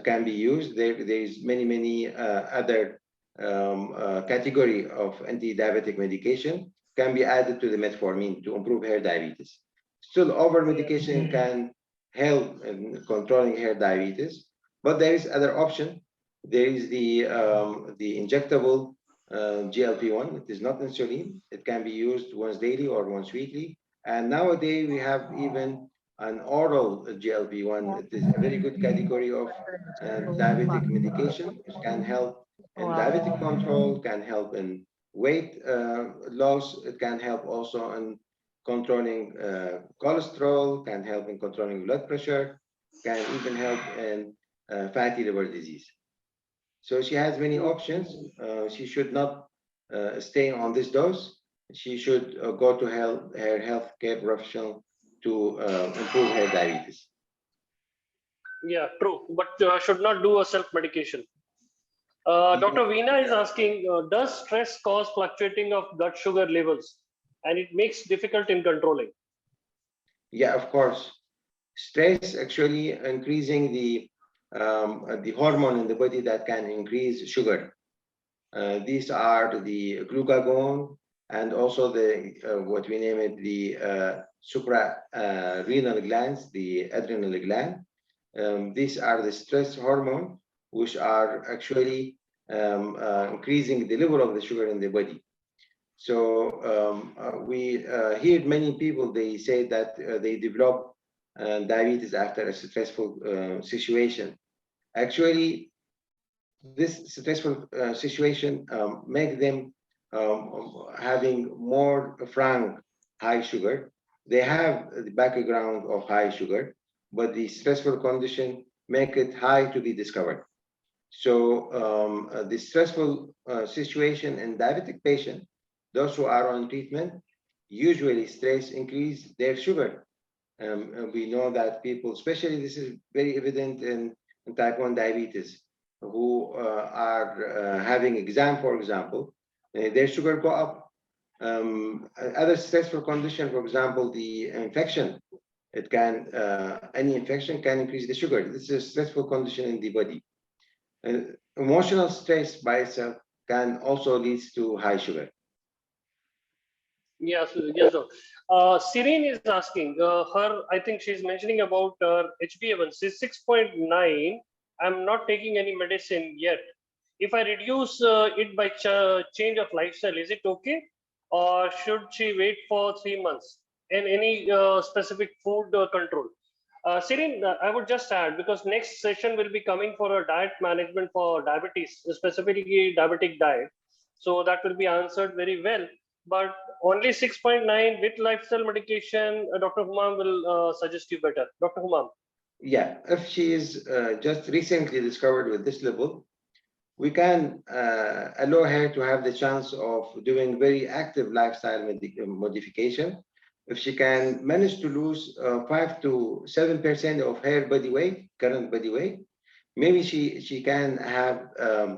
can be used. There is many other category of anti-diabetic medication can be added to the metformin to improve her diabetes. Still, over medication can help in controlling her diabetes, but there is other option. There is the injectable GLP-1. It is not insulin. It can be used once daily or once weekly. And nowadays we have even an oral GLP-1. It is a very good category of diabetic medication. It can help in diabetic control, can help in weight loss. It can help also in controlling cholesterol, can help in controlling blood pressure, can even help in fatty liver disease. So she has many options. She should not stay on this dose. She should go to her healthcare professional to improve her diabetes. Yeah, true. But should not do a self-medication. Dr. Veena is asking, does stress cause fluctuating of blood sugar levels? And it makes difficult in controlling. Yeah, of course. Stress actually increasing the hormone in the body that can increase sugar. These are the glucagon and also the what we name it the suprarenal glands, the adrenal gland. These are the stress hormone, which are actually increasing the level of the sugar in the body. So we hear many people, they say that they develop diabetes after a stressful situation. Actually, this stressful situation make them having more frank high sugar. They have the background of high sugar, but the stressful condition make it high to be discovered. So the stressful situation in diabetic patient those who are on treatment, usually stress increase their sugar. And we know that people, especially this is very evident in type 1 diabetes, who are having exam, for example, their sugar go up. Other stressful condition, for example, the infection, it can, any infection can increase the sugar. This is a stressful condition in the body. Emotional stress by itself can also lead to high sugar. Yes, yes, Doc. Serene is asking, I think she's mentioning about HbA1c 6.9. I'm not taking any medicine yet. If I reduce it by change of lifestyle, is it okay? Or should she wait for 3 months? And any specific food control? Serene, I would just add, because next session will be coming for a diet management for diabetes, specifically diabetic diet. So that will be answered very well. But only 6.9 with lifestyle medication, Dr. Humam will suggest you better. Dr. Humam. Yeah, if she is just recently discovered with this level, we can allow her to have the chance of doing very active lifestyle modification. If she can manage to lose 5 to 7% of her body weight, current body weight, maybe she can have a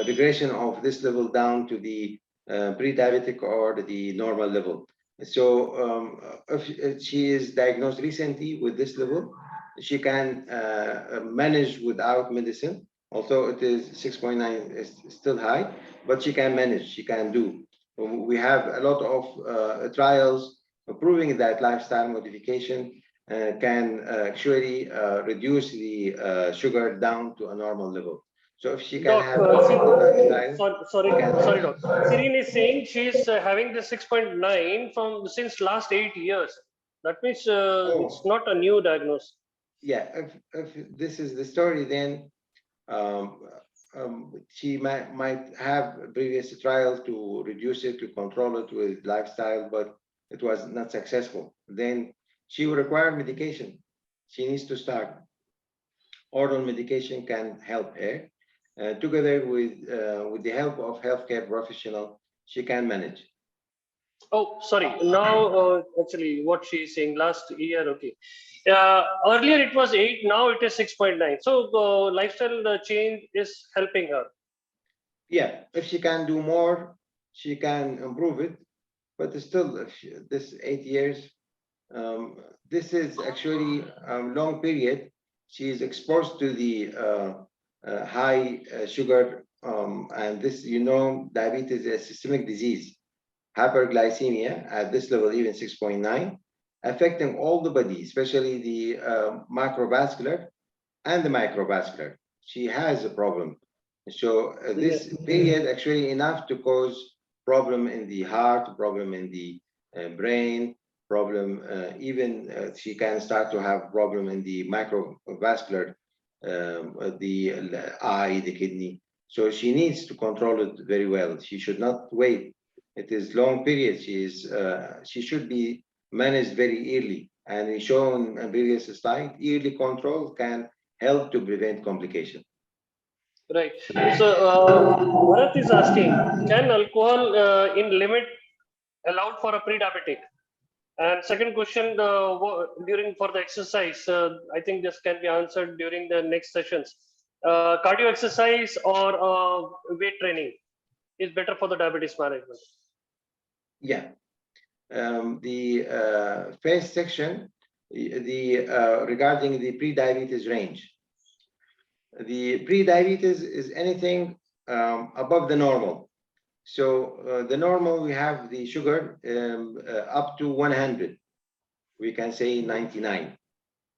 regression of this level down to the pre-diabetic or the normal level. So if she is diagnosed recently with this level, she can manage without medicine, although it is 6.9 is still high, but she can manage, she can do. We have a lot of trials proving that lifestyle modification can actually reduce the sugar down to a normal level. So if she can Doc, have lifestyle, sorry, Doc. Serene is saying she's having the 6.9 from since last 8 years. That means it's not a new diagnosis. Yeah, if this is the story, then she might have previous trials to reduce it, to control it with lifestyle, but it was not successful. Then she will require medication. She needs to start. Oral medication can help her. Together with the help of healthcare professional, she can manage. Oh, sorry. Now, actually, what she's saying last year, okay. Earlier it was 8, now it is 6.9. So the lifestyle change is helping her. Yeah, if she can do more, she can improve it. But still, this 8 years, this is actually a long period. She is exposed to the high sugar, and this, you know, diabetes is a systemic disease. Hyperglycemia at this level, even 6.9, affecting all the body, especially the macrovascular and the microvascular. She has a problem. So this period actually enough to cause problem in the heart, problem in the brain, problem even she can start to have problem in the microvascular, the eye, the kidney. So she needs to control it very well. She should not wait. It is long period. She should be managed very early. And we shown in previous slide, early control can help to prevent complication. Right. So Bharat is asking, can alcohol in limit allowed for a pre-diabetic? And second question, during for the exercise, I think this can be answered during the next sessions. Cardio exercise or weight training is better for the diabetes management. Yeah. The first section, regarding the pre-diabetes range. The pre-diabetes is anything above the normal. So the normal, we have the sugar up to 100. We can say 99,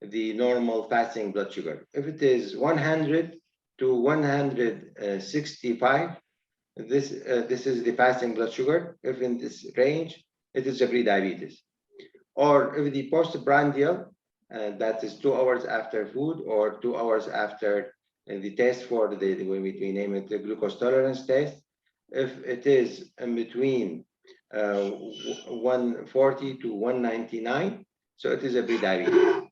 the normal fasting blood sugar. If it is 100 to 165, this is the fasting blood sugar. If in this range, it is a pre-diabetes. Or if the postprandial, that is 2 hours after food or 2 hours after the test for the when we name it the glucose tolerance test. If it is in between 140 to 199, so it is a pre-diabetes.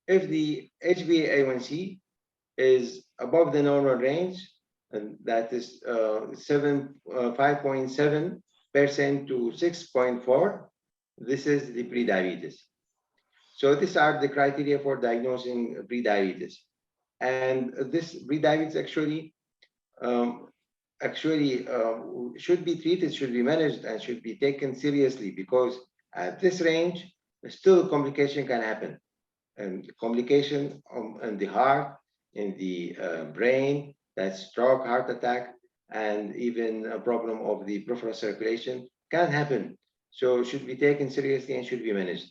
If the HbA1c is above the normal range, and that is 5.7, to 6.4. This is the pre-diabetes. So these are the criteria for diagnosing pre-diabetes. And this pre-diabetes actually should be treated, should be managed, and should be taken seriously, because at this range, still complication can happen. And complication in the heart, in the brain, that's stroke, heart attack, and even a problem of the peripheral circulation can happen. So it should be taken seriously and should be managed.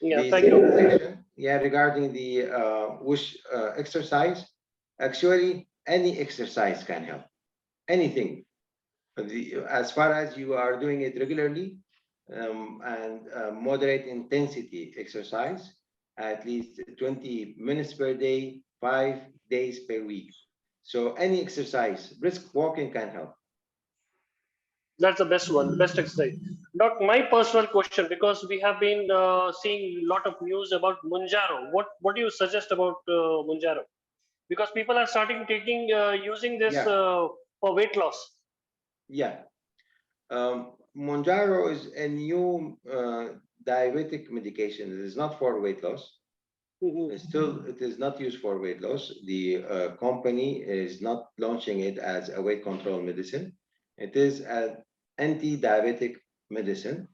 Yeah, The thank you. second section, yeah, regarding the exercise, actually any exercise can help. Anything. As far as you are doing it regularly, and moderate intensity exercise, at least 20 minutes per day, 5 days per week. So any exercise, brisk walking can help. That's the best one, the best exercise. Doc, my personal question, because we have been seeing a lot of news about Mounjaro. What do you suggest about Mounjaro? Because people are starting taking using this for weight loss. Yeah. Mounjaro is a new diabetic medication. It is not for weight loss. Still, it is not used for weight loss. The company is not launching it as a weight control medicine. It is an anti-diabetic medicine.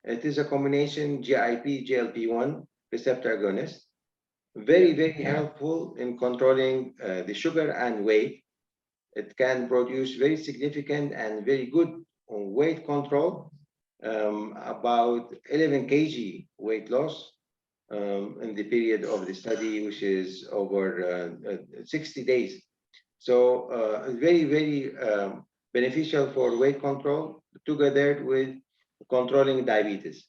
It is a combination GIP, GLP-1 receptor agonist. Very, very helpful in controlling the sugar and weight. It can produce very significant and very good weight control, about 11 kg weight loss in the period of the study, which is over 60 days. So very, very beneficial for weight control, together with controlling diabetes.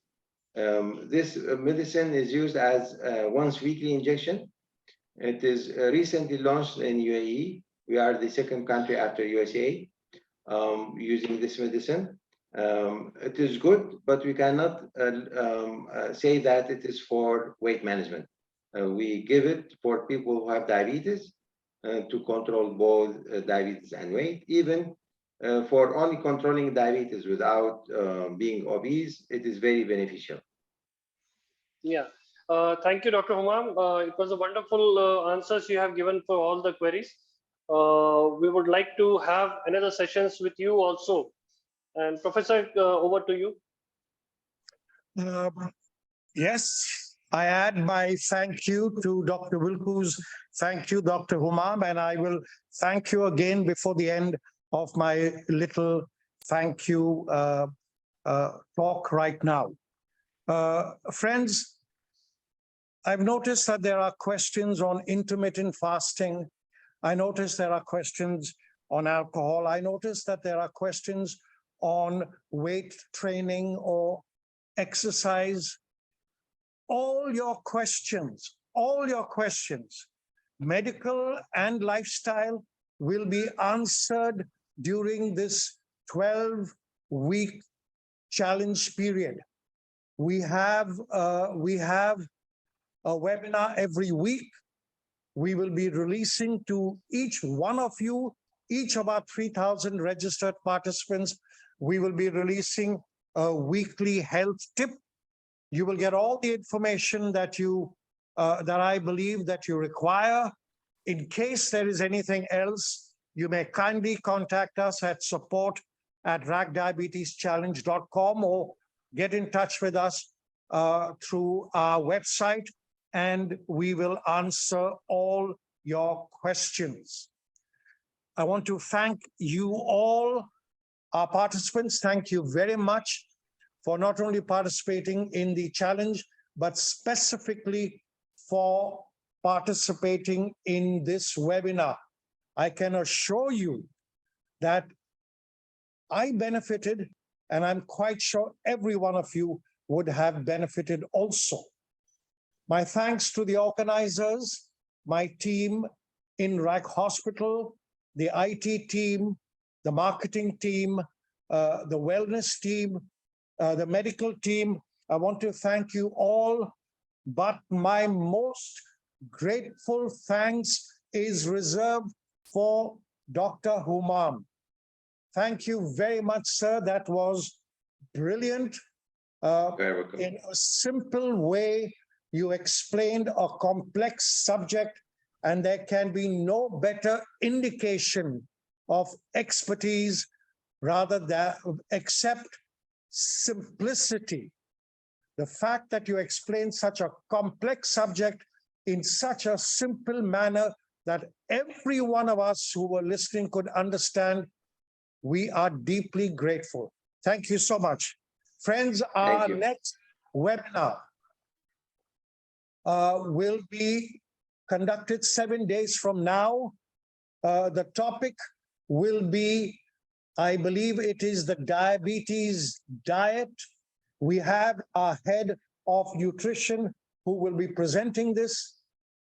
This medicine is used as a once weekly injection. It is recently launched in UAE. We are the second country after USA using this medicine. It is good, but we cannot say that it is for weight management. We give it for people who have diabetes to control both diabetes and weight. Even for only controlling diabetes without being obese, it is very beneficial. Yeah. Thank you, Dr. Humam. It was a wonderful answers you have given for all the queries. We would like to have another sessions with you also. And Professor, over to you. Yes, I add my thank you to Dr. Wilkos. Thank you, Dr. Humam, and I will thank you again before the end of my little thank you talk right now. Friends, I've noticed that there are questions on intermittent fasting. I noticed there are questions on alcohol. I noticed that there are questions on weight training or exercise. All your questions, medical and lifestyle, will be answered during this 12-week challenge period. We have a webinar every week. We will be releasing to each one of you, each of our 3,000 registered participants, we will be releasing a weekly health tip. You will get all the information that I believe that you require. In case there is anything else, you may kindly contact us at support@ragdiabeteschallenge.com or get in touch with us through our website, and we will answer all your questions. I want to thank you all, our participants. Thank you very much for not only participating in the challenge, but specifically for participating in this webinar. I can assure you that I benefited, and I'm quite sure every one of you would have benefited also. My thanks to the organizers, my team in Rag Hospital, the IT team, the marketing team, the wellness team, the medical team. I want to thank you all, but my most grateful thanks is reserved for Dr. Humam. Thank you very much, sir. That was brilliant. Very welcome. In a simple way, you explained a complex subject, and there can be no better indication of expertise rather than except simplicity. The fact that you explained such a complex subject in such a simple manner that every one of us who were listening could understand, we are deeply grateful. Thank you so much. Friends, our you. next webinar will be conducted 7 days from now. The topic will be, I believe it is the diabetes diet. We have our head of nutrition who will be presenting this.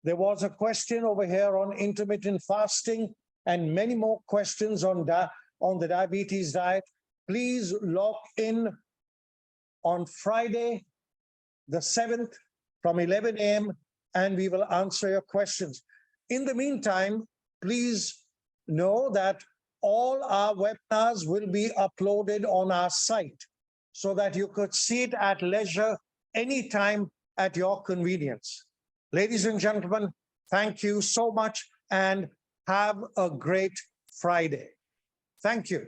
There was a question over here on intermittent fasting and many more questions on the diabetes diet. Please log in on Friday, the 7th from 11 a.m. and we will answer your questions. In the meantime, please know that all our webinars will be uploaded on our site so that you could see it at leisure anytime at your convenience. Ladies and gentlemen, thank you so much and have a great Friday. Thank you.